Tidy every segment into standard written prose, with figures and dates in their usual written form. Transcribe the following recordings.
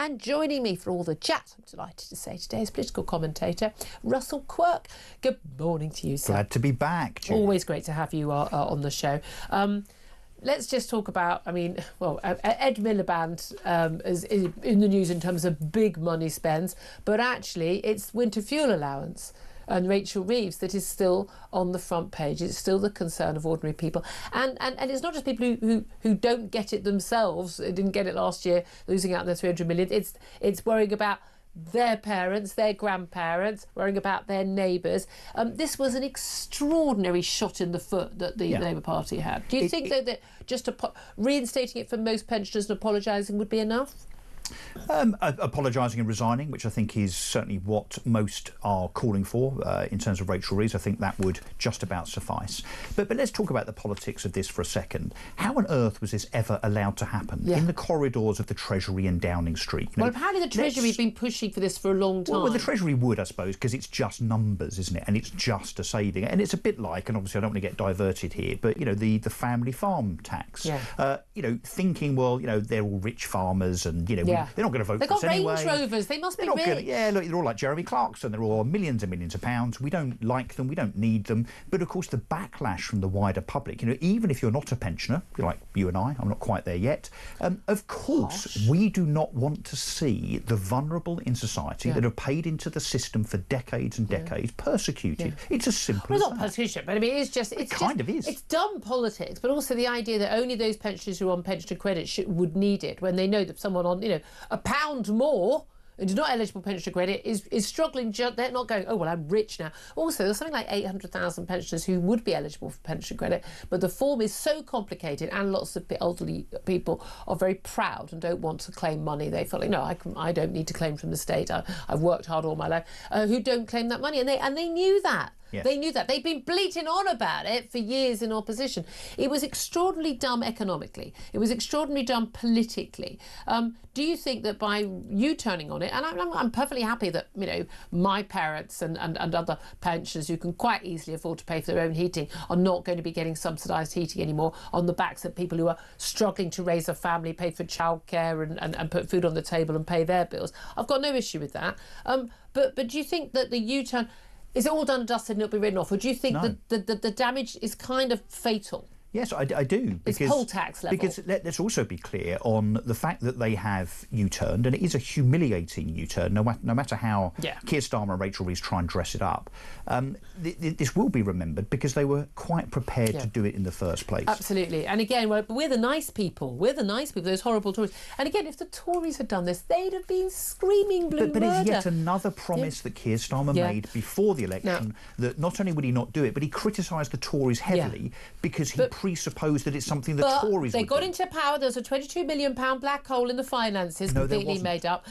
And joining me for all the chat, I'm delighted to say today, is political commentator Russell Quirk. Good morning to you, sir. Glad to be back, Julia. Always great to have you on the show. Let's just talk about, Ed Miliband is in the news in terms of big money spends, but actually it's winter fuel allowance and Rachel Reeves that is still on the front page. It's still the concern of ordinary people. And it's not just people who don't get it themselves, didn't get it last year, losing out on their 300 million. It's worrying about their parents, their grandparents, worrying about their neighbours. This was an extraordinary shot in the foot that the Labour Party had. Do you think that just reinstating it for most pensioners and apologising would be enough? Apologising and resigning, which I think is certainly what most are calling for in terms of Rachel Reeves. I think that would just about suffice. But let's talk about the politics of this for a second. How on earth was this ever allowed to happen in the corridors of the Treasury in Downing Street? Well, apparently the Treasury has been pushing for this for a long time. Well, the Treasury would, I suppose, because it's just numbers, isn't it? And it's just a saving. And it's a bit like, and obviously I don't want to get diverted here, but, the family farm tax. Thinking, they're all rich farmers and, they're not going to vote for us anyway. They've got Range Rovers, they must be rich. They're all like Jeremy Clarkson, they're all millions and millions of pounds. We don't like them, we don't need them. But of course, the backlash from the wider public, even if you're not a pensioner, like you and I'm not quite there yet, of course, we do not want to see the vulnerable in society that have paid into the system for decades and decades persecuted. It's as simple as that. Not persecution, but it kind of is. It's dumb politics, but also the idea that only those pensioners who are on pension credit would need it when they know that someone on, £1 more and is not eligible for pension credit is struggling. They're not going, oh, well, I'm rich now. Also, there's something like 800,000 pensioners who would be eligible for pension credit, but the form is so complicated and lots of elderly people are very proud and don't want to claim money. They feel like, no, I don't need to claim from the state. I've worked hard all my life. Who don't claim that money. And they knew that. Yes. They knew that. They'd been bleating on about it for years in opposition. It was extraordinarily dumb economically. It was extraordinarily dumb politically. Do you think that by you turning on it, and I'm perfectly happy that, my parents and other pensioners who can quite easily afford to pay for their own heating are not going to be getting subsidised heating anymore on the backs of people who are struggling to raise a family, pay for childcare and put food on the table and pay their bills. I've got no issue with that. But do you think that the U-turn... Is it all done and dusted and it'll be written off? Or do you think that the damage is kind of fatal? Yes, I do. It's poll tax level. Because let's also be clear on the fact that they have U-turned, and it is a humiliating U-turn, no matter how Keir Starmer and Rachel Reeves try and dress it up. This will be remembered because they were quite prepared to do it in the first place. Absolutely. And again, we're the nice people. We're the nice people, those horrible Tories. And again, if the Tories had done this, they'd have been screaming blue But murder. it's yet another promise that Keir Starmer made before the election, that not only would he not do it, but he criticised the Tories heavily because he presupposed that it's something the Tories would do. They got into power. There was a £22 million black hole in the finances, completely made up.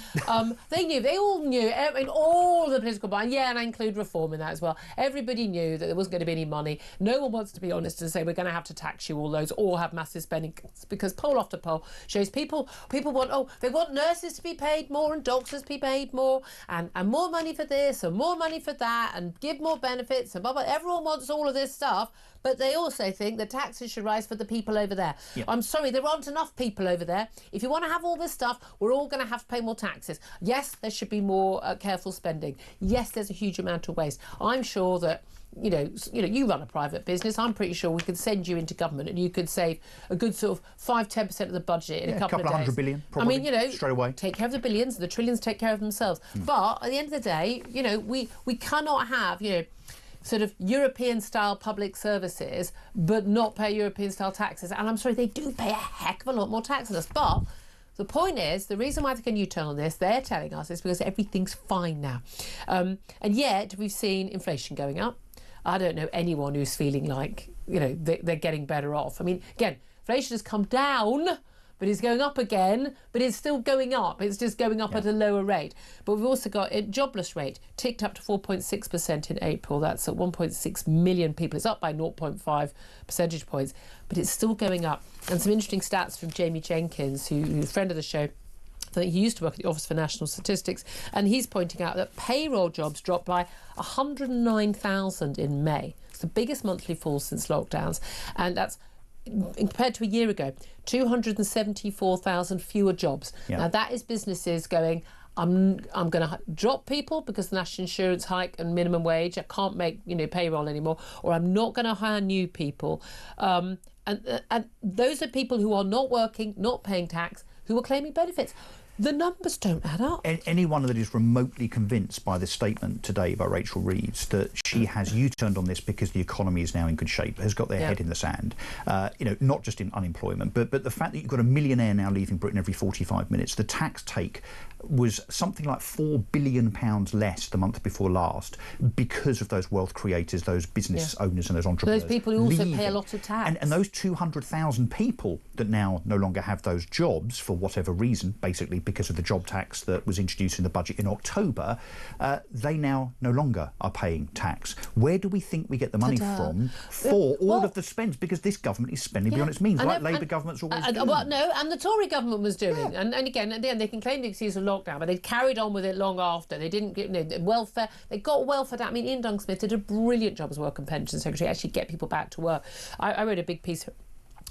They all knew, in all the political buying, and I include reform in that as well. Everybody knew that there wasn't going to be any money. No one wants to be honest and say we're going to have to tax you all those or have massive spending cuts, because poll after poll shows people want nurses to be paid more and doctors to be paid more and more money for this and more money for that and give more benefits and blah, blah. Everyone wants all of this stuff. But they also think that taxes should rise for the people over there. Yep. I'm sorry, there aren't enough people over there. If you want to have all this stuff, we're all going to have to pay more taxes. Yes, there should be more careful spending. Yes, there's a huge amount of waste. I'm sure that, you run a private business. I'm pretty sure we could send you into government and you could save a good sort of 5-10% of the budget in a couple of days. $100 billion, probably, straight away. Take care of the billions, the trillions take care of themselves. But at the end of the day, we cannot have, sort of European-style public services, but not pay European-style taxes. And I'm sorry, they do pay a heck of a lot more tax than us. But the point is, the reason why they can U-turn on this, they're telling us, is because everything's fine now. And yet we've seen inflation going up. I don't know anyone who's feeling like, they're getting better off. I mean, again, inflation has come down, but it's going up again, but it's still going up. It's just going up at a lower rate. But we've also got a jobless rate ticked up to 4.6% in April. That's at 1.6 million people. It's up by 0.5 percentage points, but it's still going up. And some interesting stats from Jamie Jenkins, who's a friend of the show. I think he used to work at the Office for National Statistics, and he's pointing out that payroll jobs dropped by 109,000 in May. It's the biggest monthly fall since lockdowns, and that's compared to a year ago, 274,000 fewer jobs. Yeah. Now that is businesses going, I'm going to drop people because of the national insurance hike and minimum wage. I can't make payroll anymore, or I'm not going to hire new people. And those are people who are not working, not paying tax, who are claiming benefits. The numbers don't add up. Anyone that is remotely convinced by the statement today by Rachel Reeves that she has U-turned on this because the economy is now in good shape has got their head in the sand. Not just in unemployment, but the fact that you've got a millionaire now leaving Britain every 45 minutes. The tax take was something like £4 billion less the month before last because of those wealth creators, those business owners and those entrepreneurs. Those people who also pay a lot of tax. And those 200,000 people that now no longer have those jobs for whatever reason, basically because of the job tax that was introduced in the budget in October, they now no longer are paying tax. Where do we think we get the money from for all of the spends? Because this government is spending beyond its means, like Labour governments always do. Well, no, and the Tory government was doing. And again, at the end, they can claim the excuse of lockdown, but they carried on with it long after. They didn't get welfare. They got welfare down. I mean, Ian Duncan-Smith did a brilliant job as Work and Pension Secretary, actually get people back to work. I wrote a big piece,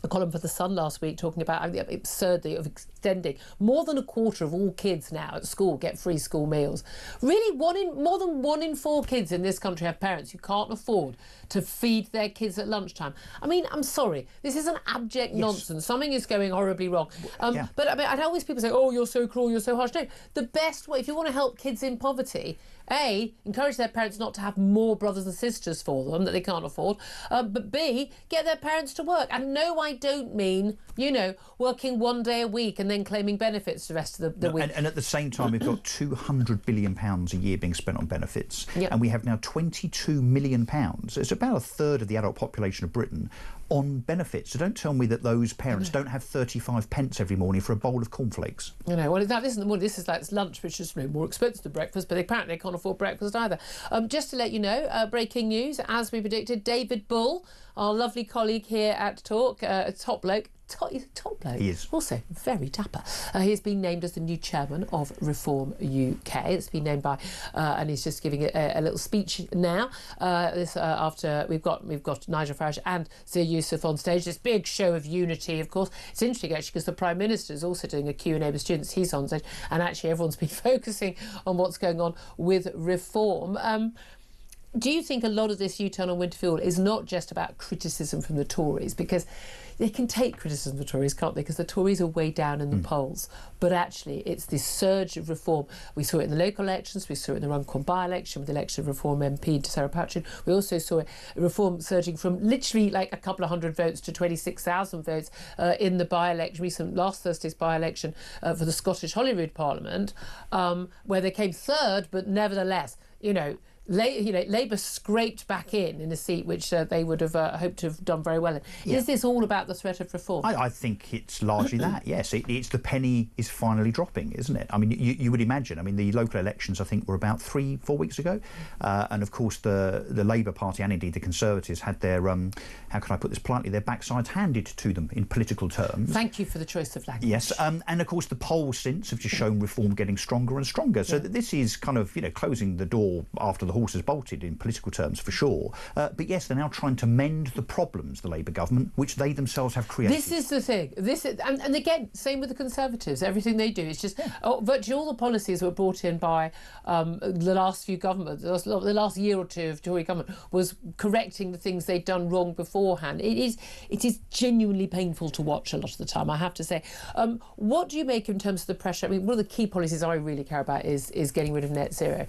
a column for The Sun last week, talking about the absurdity of extending more than a quarter of all kids now at school get free school meals. Really, more than 1 in 4 kids in this country have parents who can't afford to feed their kids at lunchtime. I mean, I'm sorry, this is an abject nonsense. Something is going horribly wrong. But I mean, I'd always people say, "Oh, you're so cruel, you're so harsh." No, the best way, if you want to help kids in poverty, A, encourage their parents not to have more brothers and sisters for them that they can't afford, but B, get their parents to work. And no, I don't mean, working 1 day a week and then claiming benefits the rest of the week. And at the same time, we've got £200 billion a year being spent on benefits. Yep. And we have now £22 million. It's about a third of the adult population of Britain on benefits. So don't tell me that those parents don't have 35 pence every morning for a bowl of cornflakes. This is like lunch, which is more expensive than breakfast, but apparently they can't afford breakfast either. Just to let you know, breaking news, as we predicted, David Bull, our lovely colleague here at Talk, top bloke. He's a top bloke. He is. Also very dapper. He has been named as the new chairman of Reform UK. It's been named by, and he's just giving a little speech now. After we've got Nigel Farage and Zia Youssef on stage. This big show of unity, of course. It's interesting actually because the Prime Minister is also doing a Q&A with students. He's on stage, and actually everyone's been focusing on what's going on with reform. Do you think a lot of this U-turn on Winterfield is not just about criticism from the Tories? Because they can take criticism from the Tories, can't they? Because the Tories are way down in the polls. But actually, it's this surge of reform. We saw it in the local elections. We saw it in the Runcorn by-election with the election of Reform MP to Sarah Patchett. We also saw it, reform surging from literally like a couple of hundred votes to 26,000 votes in the by-election, last Thursday's by-election for the Scottish Holyrood Parliament, where they came third, but nevertheless, Labour scraped back in a seat which they would have hoped to have done very well in. Yeah. Is this all about the threat of reform? I think it's largely that, yes. It's the penny is finally dropping, isn't it? I mean, you would imagine. I mean, the local elections, I think, were about 3-4 weeks ago. And, of course, the Labour Party and, indeed, the Conservatives had their, how can I put this politely, their backsides handed to them in political terms. Thank you for the choice of language. Yes. And, of course, the polls since have just shown reform getting stronger and stronger. So this is kind of, closing the door after the horse has bolted in political terms for sure. But yes, they're now trying to mend the problems, the Labour government, which they themselves have created. This is the thing. And again, same with the Conservatives. Everything they do is just virtually all the policies were brought in by the last few governments. The last year or two of Tory government was correcting the things they'd done wrong beforehand. It is genuinely painful to watch a lot of the time, I have to say. What do you make in terms of the pressure? I mean, one of the key policies I really care about is getting rid of net zero.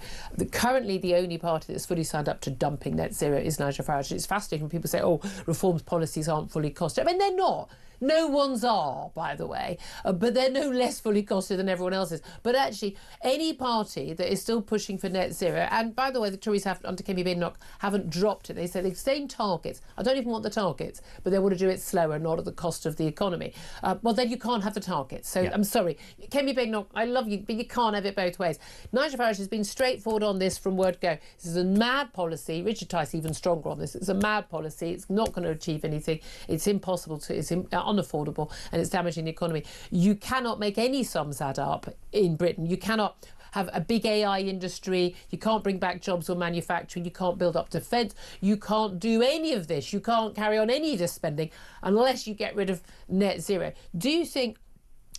Currently, the only party that's fully signed up to dumping net zero is Nigel Farage. It's fascinating when people say, "Oh, reform's policies aren't fully costed." I mean, they're not. No one's are, by the way, but they're no less fully costed than everyone else's. But actually, any party that is still pushing for net zero, and by the way, the Tories have, under Kemi Badenoch, haven't dropped it. They say the same targets. I don't even want the targets, but they want to do it slower, not at the cost of the economy. Well, then you can't have the targets. So I'm sorry. Kemi Badenoch, I love you, but you can't have it both ways. Nigel Farage has been straightforward on this from word go. This is a mad policy. Richard Tice even stronger on this. It's a mad policy. It's not going to achieve anything. It's impossible to... It's unaffordable, and it's damaging the economy. You cannot make any sums add up in Britain. You cannot have a big AI industry. You can't bring back jobs or manufacturing. You can't build up defence. You can't do any of this. You can't carry on any of this spending unless you get rid of net zero. Do you think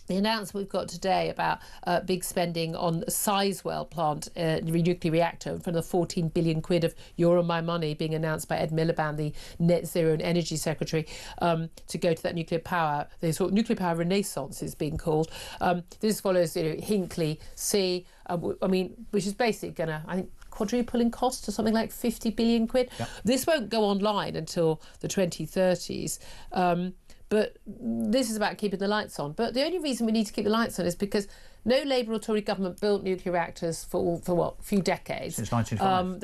the announcement we've got today about big spending on Sizewell plant, nuclear reactor, in front of 14 billion quid of your and my money being announced by Ed Miliband, the Net Zero and Energy Secretary, to go to that nuclear power, the sort of nuclear power renaissance is being called. This follows, Hinkley C, which is basically going to, I think, quadruple in cost to something like 50 billion quid. Yep. This won't go online until the 2030s. But this is about keeping the lights on. But the only reason we need to keep the lights on is because no Labour or Tory government built nuclear reactors for what, a few decades. Since 1905.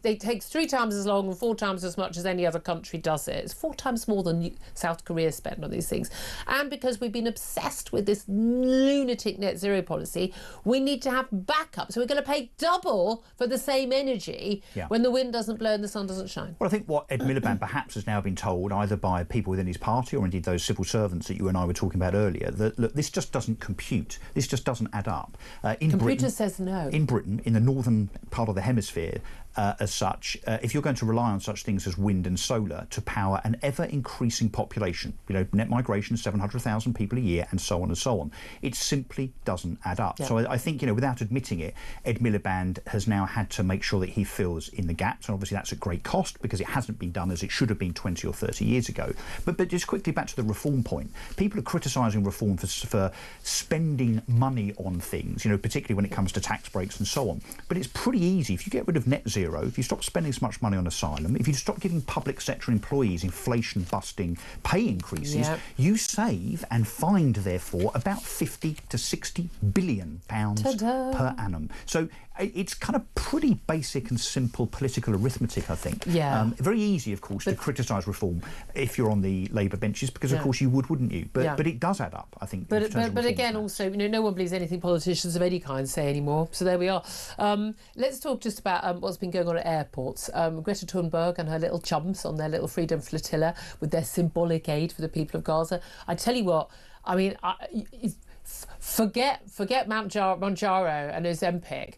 They take 3 times as long and 4 times as much as any other country does it. It's 4 times more than South Korea spent on these things. And because we've been obsessed with this lunatic net zero policy, we need to have backup. So we're going to pay double for the same energy when the wind doesn't blow and the sun doesn't shine. Well, I think what Ed Miliband perhaps has now been told, either by people within his party or indeed those civil servants that you and I were talking about earlier, that look, this just doesn't compute. This just doesn't add up. Computer says no. In Britain, in the northern part of the hemisphere, as such, if you're going to rely on such things as wind and solar to power an ever-increasing population, net migration, 700,000 people a year, and so on and so on, it simply doesn't add up. Yeah. So I think, without admitting it, Ed Miliband has now had to make sure that he fills in the gaps, and obviously that's at great cost because it hasn't been done as it should have been 20 or 30 years ago. But just quickly back to the reform point. People are criticising reform for spending money on things, particularly when it comes to tax breaks and so on. But it's pretty easy. If you get rid of net zero, if you stop spending so much money on asylum, if you stop giving public sector employees inflation-busting pay increases, you save and find, therefore, about 50 to 60 billion pounds per annum. So it's kind of pretty basic and simple political arithmetic, I think. Yeah. Very easy, of course, to criticise reform if you're on the Labour benches, because, of course, you would, wouldn't you? But it does add up, I think. But again, also, no one believes anything politicians of any kind say anymore. So there we are. Let's talk just about what's been going on at airports. Greta Thunberg and her little chums on their little freedom flotilla with their symbolic aid for the people of Gaza. I tell you what, forget Mounjaro and Ozempic.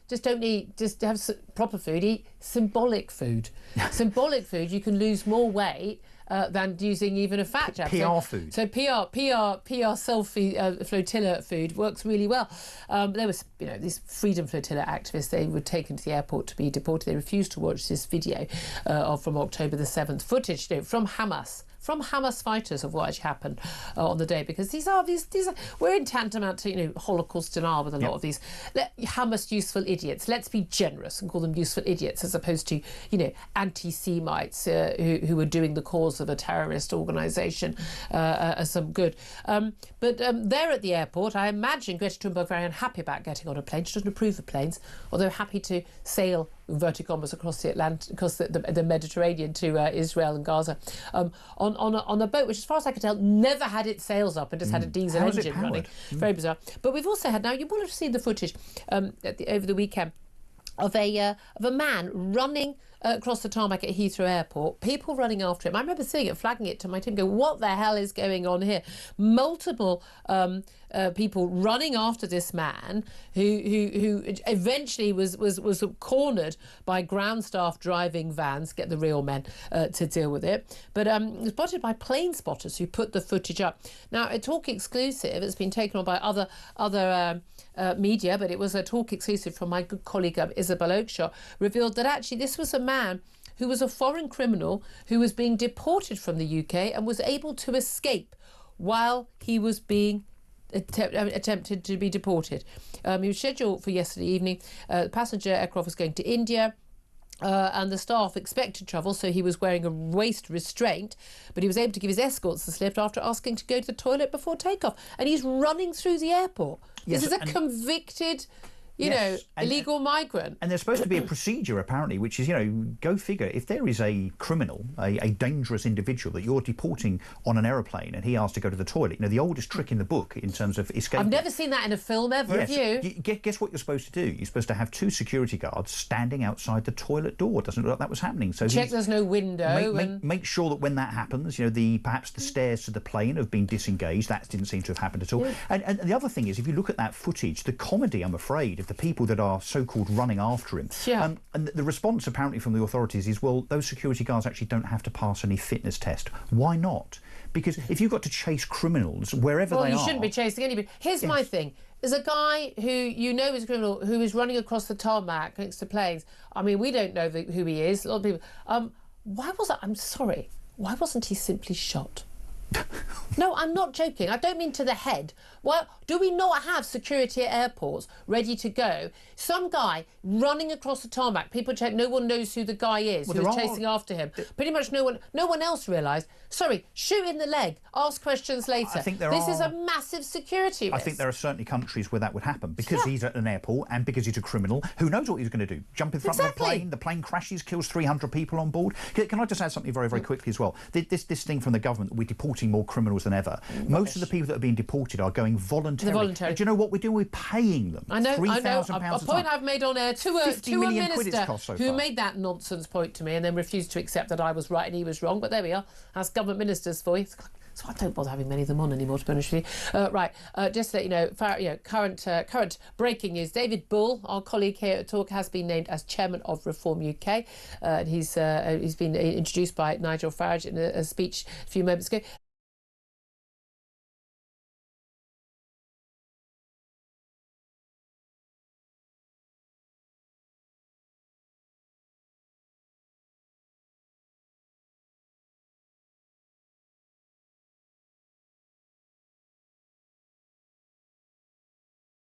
Just don't have proper food. Eat symbolic food. Symbolic food, you can lose more weight than using even a fat jab. PR food. So PR selfie flotilla food works really well. There was, these freedom flotilla activists. They were taken to the airport to be deported. They refused to watch this video from October the 7th footage from Hamas. From Hamas fighters of what actually happened on the day, because these are we're in tantamount to Holocaust denial with a lot of these Hamas useful idiots. Let's be generous and call them useful idiots as opposed to anti-Semites who are doing the cause of a terrorist organisation some good. But they're at the airport. I imagine Greta Thunberg very unhappy about getting on a plane. She doesn't approve of planes, although happy to sail inverted commas across the Atlantic, across the Mediterranean to Israel and Gaza on a boat, which, as far as I can tell, never had its sails up and just had a diesel engine running. Very bizarre. But we've also had, now you will have seen the footage over the weekend of a man running across the tarmac at Heathrow Airport, people running after him. I remember seeing it, flagging it to my team, go, what the hell is going on here? Multiple people running after this man who eventually was cornered by ground staff driving vans, get the real men to deal with it. But spotted by plane spotters who put the footage up. Now, a Talk exclusive, it's been taken on by other media, but it was a Talk exclusive from my good colleague Isabel Oakeshott, revealed that actually this was a man who was a foreign criminal who was being deported from the UK and was able to escape while he was being attempted to be deported. He was scheduled for yesterday evening. The passenger aircraft was going to India. And the staff expected trouble, so he was wearing a waist restraint, but he was able to give his escorts the slip after asking to go to the toilet before takeoff. And he's running through the airport. Yes, this is a convicted you know, illegal migrant. And there's supposed to be a procedure, apparently, which is, you know, go figure, if there is a criminal, a dangerous individual that you're deporting on an aeroplane and he asks to go to the toilet, you know, the oldest trick in the book in terms of escaping. I've never seen that in a film ever, have you? Guess what you're supposed to do? You're supposed to have 2 security guards standing outside the toilet door. It doesn't look like that was happening. So check there's no window. Make sure that when that happens, you know, perhaps the stairs to the plane have been disengaged. That didn't seem to have happened at all. Yeah. And the other thing is, if you look at that footage, the comedy, I'm afraid, of the people that are so-called running after him. Yeah. And the response apparently from the authorities is, well, those security guards actually don't have to pass any fitness test. Why not? Because if you've got to chase criminals wherever they are... Well, you shouldn't be chasing anybody. Here's my thing. There's a guy who you know is a criminal who is running across the tarmac next to planes. I mean, we don't know who he is. A lot of people... I'm sorry. Why wasn't he simply shot? No, I'm not joking. I don't mean to the head. Well, do we not have security at airports ready to go? Some guy running across the tarmac, people check, no one knows who the guy is who is chasing after him. Pretty much no one else realised. Sorry, shoot in the leg, ask questions later. I think this is a massive security risk. I think there are certainly countries where that would happen because he's at an airport and because he's a criminal. Who knows what he's going to do? Jump in front of the plane crashes, kills 300 people on board. Can I just add something very, very quickly as well? This thing from the government that we're deporting more criminals than ever. Most of the people that are being deported are going voluntarily. Do you know what we're doing? We're paying them. I know. £3,000 a point I've made on air to a minister who far. made that nonsense point to me and then refused to accept that I was right and he was wrong. But there we are. That's government ministers for you. So I don't bother having many of them on anymore, to be honest with you. Just to let you know, current breaking news. David Bull, our colleague here at Talk, has been named as chairman of Reform UK. He's been introduced by Nigel Farage in a speech a few moments ago.